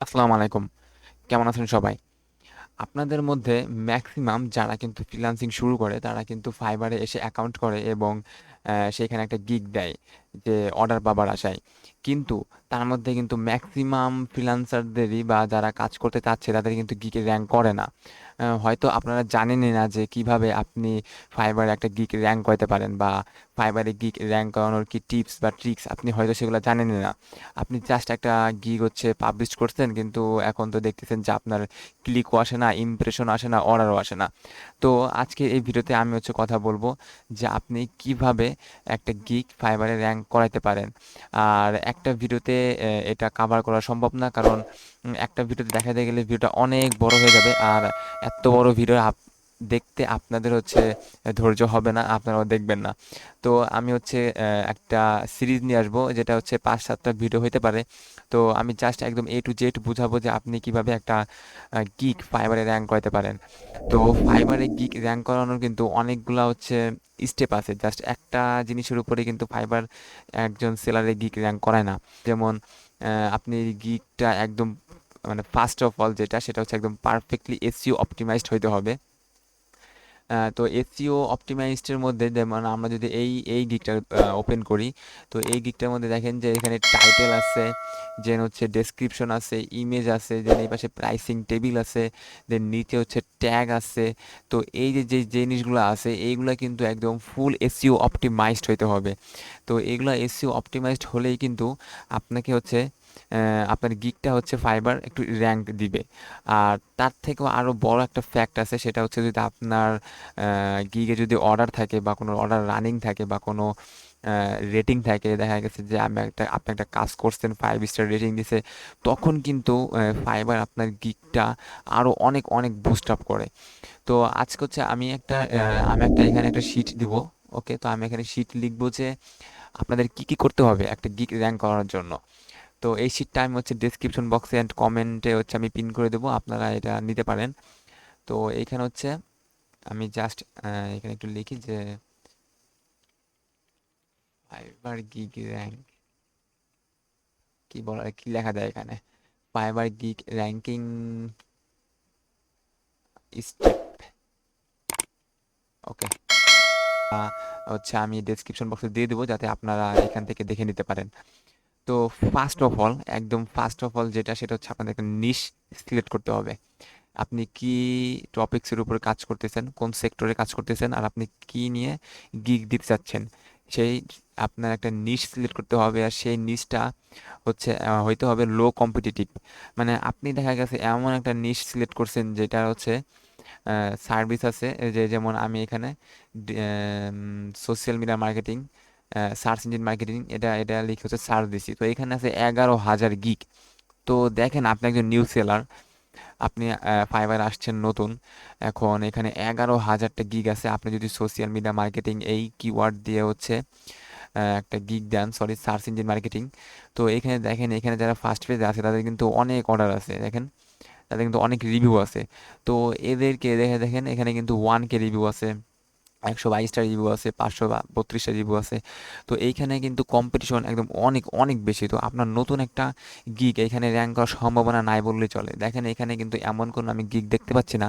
আসসালামু আলাইকুম। কেমন আছেন সবাই? আপনাদের মধ্যে ম্যাক্সিমাম যারা কিন্তু ফ্রিল্যান্সিং শুরু করে তারা কিন্তু ফাইবারে এসে অ্যাকাউন্ট করে এবং সেখানে একটা গিগ দেয় যে অর্ডার পাবার আশায়। কিন্তু তার মধ্যে কিন্তু ম্যাক্সিমাম ফ্রিল্যান্সারদেরই বা যারা কাজ করতে চাচ্ছে তাদের কিন্তু গিগে র্যাঙ্ক করে না। হয়তো আপনারা জানেনই না যে কিভাবে আপনি ফাইবারে একটা গিগ র্যাঙ্ক করতে পারেন বা ফাইবারে গিগ র্যাঙ্ক করানোর কি টিপস বা ট্রিক্স আপনি হয়তো সেগুলো জানেনই না। আপনি জাস্ট একটা গিগ হচ্ছে পাবলিশ করছেন, কিন্তু এখন তো দেখতেছেন যে আপনার ক্লিকও আসে না, ইমপ্রেশনও আসে না, অর্ডারও আসে না। তো আজকে এই ভিডিওতে আমি হচ্ছে কথা বলবো যে আপনি কিভাবে একটা গিগ ফাইবারে র্যাঙ্ক করাইতে পারেন। আর একটা ভিডিওতে এটা কাভার করা সম্ভব না, কারণ একটা ভিডিওতে দেখাতে গেলে ভিডিওটা অনেক বড় হয়ে যাবে। আর এত বড় ভিডিও দেখতে আপনাদের হচ্ছে ধৈর্য হবে না, আপনারাও দেখবেন না। তো আমি হচ্ছে একটা সিরিজ নিয়ে আসবো, যেটা হচ্ছে 5-7টা ভিডিও হতে পারে। তো আমি জাস্ট একদম A to Z বুঝাবো যে আপনি কিভাবে একটা গিগ ফাইবারে র্যাঙ্ক করাতে পারেন। তো ফাইবারে গিগ র্যাঙ্ক করানোর কিন্তু অনেকগুলা হচ্ছে স্টেপ আছে। জাস্ট একটা জিনিসের উপরে কিন্তু ফাইবার একজন সেলারে গিগ র্যাঙ্ক করায় না। যেমন আপনি গিগটা একদম মানে ফার্স্ট অফ অল যেটা সেটা হচ্ছে একদম পারফেক্টলি এসইও অপটিমাইজড হইতে হবে। তো এসইও অপটিমাইজডের মধ্যে যেমন আমরা যদি এই গিগটা ওপেন করি, তো এই গিগটার মধ্যে দেখেন যে এখানে টাইটেল আছে, দেন হচ্ছে ডেসক্রিপশন আছে, ইমেজ আছে, দেন এই পাশে প্রাইসিং টেবিল আছে, দেন নিচে হচ্ছে ট্যাগ আছে। তো এই যে জিনিসগুলো আছে এইগুলো কিন্তু একদম ফুল এসইও অপটিমাইজড হইতে হবে। তো এগুলো এসইও অপটিমাইজড হলেই কিন্তু আপনাকে হচ্ছে আপনার গিগটা হচ্ছে ফাইবার একটু র্যাঙ্ক দিবে। আর তার থেকেও আরও বড় একটা ফ্যাক্ট আছে, সেটা হচ্ছে যদি আপনার গিগে যদি অর্ডার থাকে বা কোনো অর্ডার রানিং থাকে বা কোনো রেটিং থাকে, দেখা গেছে যে আপনি একটা কাজ করছেন, 5 স্টার রেটিং দিছে, তখন কিন্তু ফাইবার আপনার গিগটা আরও অনেক অনেক বুস্ট আপ করে। তো আজকে হচ্ছে আমি একটা এখানে একটা শিট দিব। ওকে, তো আমি এখানে শিট লিখবো যে আপনাদের কি কি করতে হবে একটা গিগ র্যাঙ্ক করার জন্য। তো এই শিটটা আমি হচ্ছে ডেসক্রিপশন বক্সে অ্যান্ড কমেন্টে হচ্ছে আমি পিন করে দেবো, আপনারা এটা নিতে পারেন। তো এইখানে হচ্ছে আমি জাস্ট এখানে একটু লিখি যে ফাইবার গিগ র্যাঙ্ক, কি লেখা যায় এখানে, ফাইবার গিগ র্যাঙ্কিং স্টেপ। ওকে, হচ্ছে আমি ডেসক্রিপশন বক্সে দিয়ে দেবো যাতে আপনারা এখান থেকে দেখে নিতে পারেন। তো ফার্স্ট অফ অল যেটা, সেটা হচ্ছে আপনাদের একটা নিশ সিলেক্ট করতে হবে। আপনি কি টপিকসের উপরে কাজ করতেছেন, কোন সেক্টরে কাজ করতেছেন, আর আপনি কি নিয়ে গিগ দিতে চাচ্ছেন, সেই আপনার একটা নিশ সিলেক্ট করতে হবে। আর সেই নিশটা হচ্ছে হইতে হবে লো কম্পিটিটিভ। মানে আপনি দেখা গেছে এমন একটা নিশ সিলেক্ট করছেন যেটা হচ্ছে সার্ভিস আছে, এই যে যেমন আমি এখানে social media marketing, search engine marketing, এটা এটা লিখে হচ্ছে সার্চ দিছি। তো এখানে আছে 11,000 গিগ। তো দেখেন আপনি একজন নিউ সেলার, আপনি ফাইবার আসছেন নতুন, এখন এখানে 11,000টা গিগ আছে। আপনি যদি সোশ্যাল মিডিয়া মার্কেটিং এই কিওয়ার্ড দিয়ে হচ্ছে একটা গিগ দেন, সরি সার্চ ইঞ্জিন মার্কেটিং, তো এখানে দেখেন এখানে যারা ফার্স্ট পেজে আছে তাদের কিন্তু অনেক অর্ডার আছে, দেখেন তাদের কিন্তু অনেক রিভিউ আছে। তো এদেরকে দেখে দেখেন এখানে কিন্তু 1K রিভিউ আছে, 122টা রিভিউ আছে, 532টা রিভিউ আছে। তো এইখানে কিন্তু কম্পিটিশন একদম অনেক অনেক বেশি। তো আপনার নতুন একটা গিগ এখানে র্যাঙ্ক করার সম্ভাবনা নাই বললেই চলে। দেখেন এখানে কিন্তু এমন কোনো আমি গিগ দেখতে পাচ্ছি না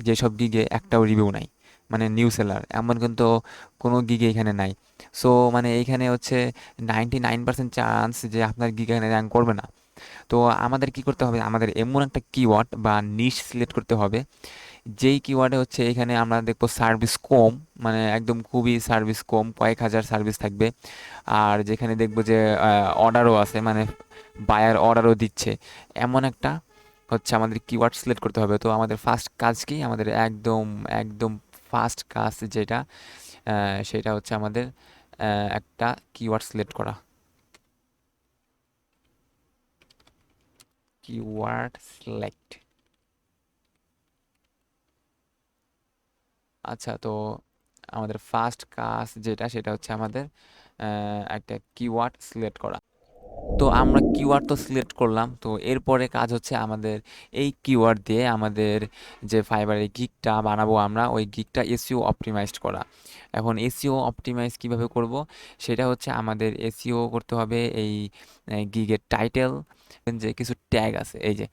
যেসব গিগে একটাও রিভিউ নাই, মানে নিউ সেলার এমন কিন্তু কোনো গিগে এখানে নাই। সো মানে এইখানে হচ্ছে 99% চান্স যে আপনার গিগ এখানে র্যাঙ্ক করবে না। তো আমাদের কি করতে হবে, আমাদের এমন একটা কিওয়ার্ড বা নিশ সিলেক্ট করতে হবে যেই কিওয়ার্ডে হচ্ছে এখানে আমরা দেখবো সার্ভিস কম, মানে একদম খুবই সার্ভিস কম, কয়েক হাজার সার্ভিস থাকবে। আর যেখানে দেখবো যে অর্ডারও আছে, মানে বায়ার অর্ডারও দিচ্ছে, এমন একটা হচ্ছে আমাদের কিওয়ার্ড সিলেক্ট করতে হবে। তো আমাদের ফার্স্ট কাজ কি, আমাদের একদম একদম ফার্স্ট কাজ যেটা, সেটা হচ্ছে আমাদের একটা কিওয়ার্ড সিলেক্ট করা। Keyword select. আচ্ছা, তো আমাদের ফার্স্ট কাজ যেটা সেটা হচ্ছে আমাদের একটা কিওয়ার্ড সিলেক্ট করা। তো আমরা কিওয়ার্ড তো সিলেক্ট করলাম, তো এরপরে কাজ হচ্ছে আমাদের এই কিওয়ার্ড দিয়ে আমাদের যে ফাইবারের গিগটা বানাবো আমরা, ওই গিগটা এসইও অপটিমাইজড করা। এখন এসইও অপটিমাইজ কিভাবে করব, সেটা হচ্ছে আমাদের এসইও করতে হবে এই গিগের টাইটেল, যে কিছু ট্যাগ আছে, এই যে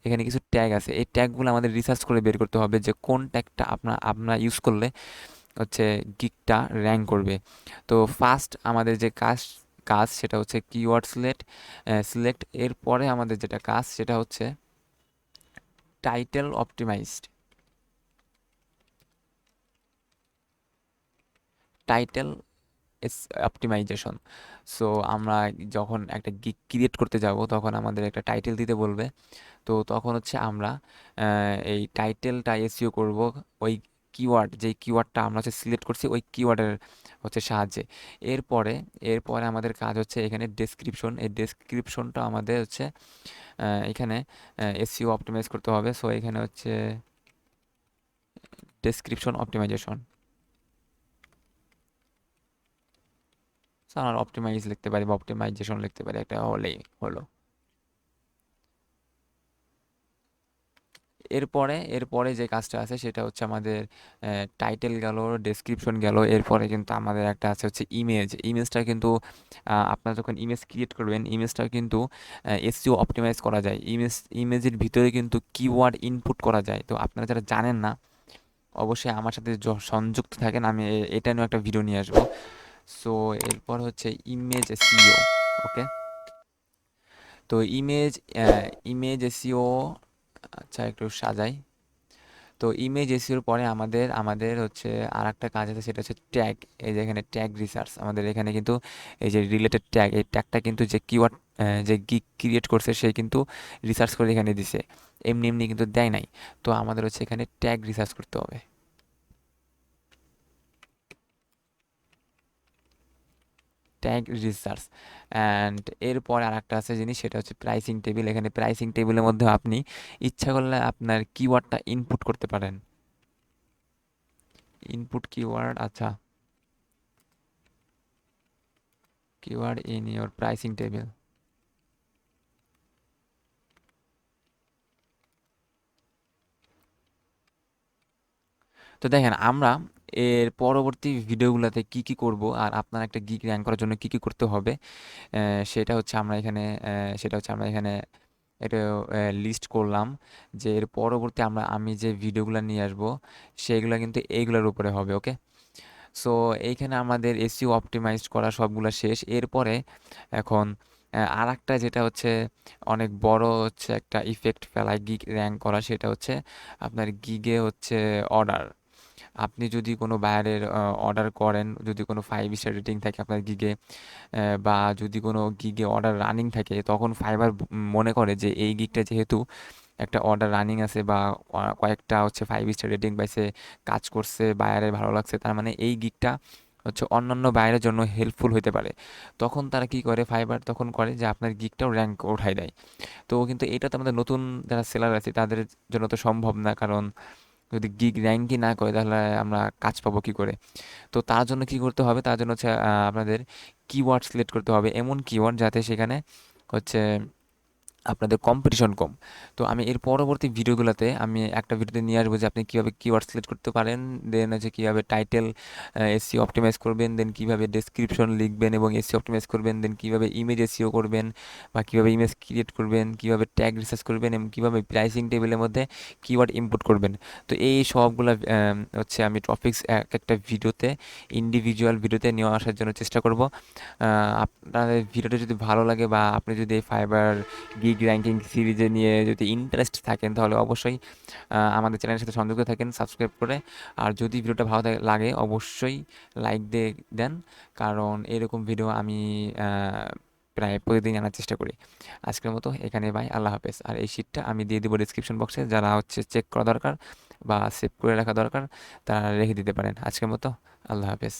এখানে কিছু ট্যাগ আছে, এই ট্যাগগুলো আমাদের রিসার্চ করে বের করতে হবে যে কোন ট্যাগটা আপনার ইউজ করলে হচ্ছে গিগটা র্যাঙ্ক করবে। তো ফার্স্ট আমাদের যে কাজ কাজ সেটা হচ্ছে কিওয়ার্ড সিলেক্ট। এরপরে আমাদের যেটা কাজ সেটা হচ্ছে title optimised, title optimisation. So আমরা যখন একটা গিগ ক্রিয়েট করতে যাব তখন আমাদের একটা টাইটেল দিতে বলবে। তো তখন হচ্ছে আমরা এই টাইটেলটা এসইও করব ওই কিওয়ার্ড, যেই কিওয়ার্ডটা আমরা হচ্ছে সিলেক্ট করছি ওই কিওয়ার্ডের হচ্ছে সাহায্যে। এরপরে এরপরে আমাদের কাজ হচ্ছে এখানে ডেসক্রিপশন, এই ডেসক্রিপশনটা আমাদের হচ্ছে এখানে এসইও অপটিমাইজ করতে হবে। সো এখানে হচ্ছে ডেসক্রিপশন অপটিমাইজেশন, সো আমরা অপটিমাইজ লিখতে পারি বা অপটিমাইজেশন লিখতে পারি, একটা হলেই হলো। এরপরে যে কাজটা আছে সেটা হচ্ছে আমাদের টাইটেল গেল, ডেসক্রিপশন গেল, এরপরে কিন্তু আমাদের একটা আছে হচ্ছে ইমেজটা কিন্তু আপনারা যখন ইমেজ ক্রিয়েট করবেন ইমেজটা কিন্তু এসইও অপটিমাইজ করা যায়। ইমেজের ভিতরে কিন্তু কিওয়ার্ড ইনপুট করা যায়। তো আপনারা যারা জানেন না অবশ্যই আমার সাথে সংযুক্ত থাকেন, আমি এটা নিয়ে একটা ভিডিও নিয়ে আসবো। সো এরপর হচ্ছে ইমেজ এসইও। ওকে, তো ইমেজ এসইও, আচ্ছা একটু সাজাই। তো ইমেজ এসইওর পরে আমাদের আমাদের হচ্ছে আর একটা কাজ আছে, সেটা হচ্ছে ট্যাগ। এই যে এখানে ট্যাগ রিসার্চ, আমাদের এখানে কিন্তু এই যে রিলেটেড ট্যাগ, এই ট্যাগটা কিন্তু যে কিওয়ার্ড যে গিগ ক্রিয়েট করছে সে কিন্তু রিসার্চ করে এখানে দিছে, এমনি এমনি কিন্তু দেয় নাই। তো আমাদের হচ্ছে এখানে ট্যাগ রিসার্চ করতে হবে, ট্যাগ রিসার্চ। অ্যান্ড এরপর আর একটা আছে জিনিস, সেটা হচ্ছে প্রাইসিং টেবিল। এখানে প্রাইসিং টেবিলের মধ্যে আপনি ইচ্ছা করলে আপনার কিওয়ার্ডটা ইনপুট করতে পারেন। ইনপুট কিওয়ার্ড, আচ্ছা, keyword in your pricing table. তো দেখেন আমরা এর পরবর্তী ভিডিওগুলোতে কি কি করব আর আপনার একটা গিগ র্যাঙ্ক করার জন্য কি কি করতে হবে, সেটা হচ্ছে আমরা এখানে এটা লিস্ট করলাম। যে এর পরবর্তী আমি যে ভিডিওগুলো নিয়ে আসব সেইগুলো কিন্তু এইগুলোর উপরে হবে। ওকে, সো এইখানে আমাদের এসইও অপটিমাইজড করা সবগুলো শেষ। এরপরে এখন আর একটা যেটা হচ্ছে অনেক বড় হচ্ছে একটা ইফেক্ট ফেলায় গিগ র্যাঙ্ক করা, সেটা হচ্ছে আপনার গিগে হচ্ছে অর্ডার। আপনি যদি কোনো বায়ারের অর্ডার করেন, যদি কোনো 5 স্টার রেটিং থাকে আপনার গিগে, বা যদি কোনো গিগে অর্ডার রানিং থাকে, তখন ফাইবার মনে করে যে এই গিগটা যেহেতু একটা অর্ডার রানিং আছে বা কয়েকটা হচ্ছে 5 স্টার রেটিং পাইছে, কাজ করছে, বায়ারের ভালো লাগছে, তার মানে এই গিগটা হচ্ছে অন্যান্য বায়ারের জন্য হেল্পফুল হতে পারে। তখন তারা কি করে, ফাইবার তখন করে যে আপনার গিগটাও র্যাঙ্ক উঠায় দেয়। তো কিন্তু এটা তো আমাদের নতুন যারা সেলার আছে তাদের জন্য তো সম্ভব না, কারণ যদি গিগ র্যাঙ্কই না করে তাহলে আমরা কাজ পাবো কি করে। তো তার জন্য কি করতে হবে, তার জন্য হচ্ছে আপনাদের কিওয়ার্ড সিলেক্ট করতে হবে, এমন কিওয়ার্ড যাতে সেখানে হচ্ছে আপনাদের কম্পিটিশন কম। তো আমি এর পরবর্তী ভিডিওগুলোতে আমি একটা ভিডিওতে নিয়ে আসবো যে আপনি কীভাবে কিওয়ার্ড সিলেক্ট করতে পারেন, দেন হচ্ছে কীভাবে টাইটেল এসইও অপটিমাইজ করবেন, দেন কীভাবে ডেসক্রিপশন লিখবেন এবং এসইও অপটিমাইজ করবেন, দেন কীভাবে ইমেজ এসইও করবেন বা কীভাবে ইমেজ ক্রিয়েট করবেন, কীভাবে ট্যাগ রিসার্চ করবেন এবং কীভাবে প্রাইসিং টেবিলের মধ্যে কিওয়ার্ড ইনপুট করবেন। তো এই সবগুলো হচ্ছে আমি টপিকস এক একটা ভিডিওতে, ইন্ডিভিজুয়াল ভিডিওতে নিয়ে আসার জন্য চেষ্টা করব। আপনাদের ভিডিওটা যদি ভালো লাগে বা আপনি যদি এই ফাইবার গিগ র্যাঙ্কিং সিরিজে নিয়ে যদি ইন্টারেস্ট থাকেন তাহলে অবশ্যই আমাদের চ্যানেলের সাথে সংযুক্ত থাকেন সাবস্ক্রাইব করে। আর যদি ভিডিওটা ভালো লাগে অবশ্যই লাইক দিয়ে দেন, কারণ এরকম ভিডিও আমি প্রায় প্রতিদিন আনার চেষ্টা করি। আজকের মতো এখানে বাই, আল্লাহ হাফেজ। আর এই শিটটা আমি দিয়ে দিব ডিসক্রিপশন বক্সে, যারা হচ্ছে চেক করা দরকার বা সেভ করে রাখা দরকার তারা রেখে দিতে পারেন। আজকের মতো আল্লাহ হাফেজ।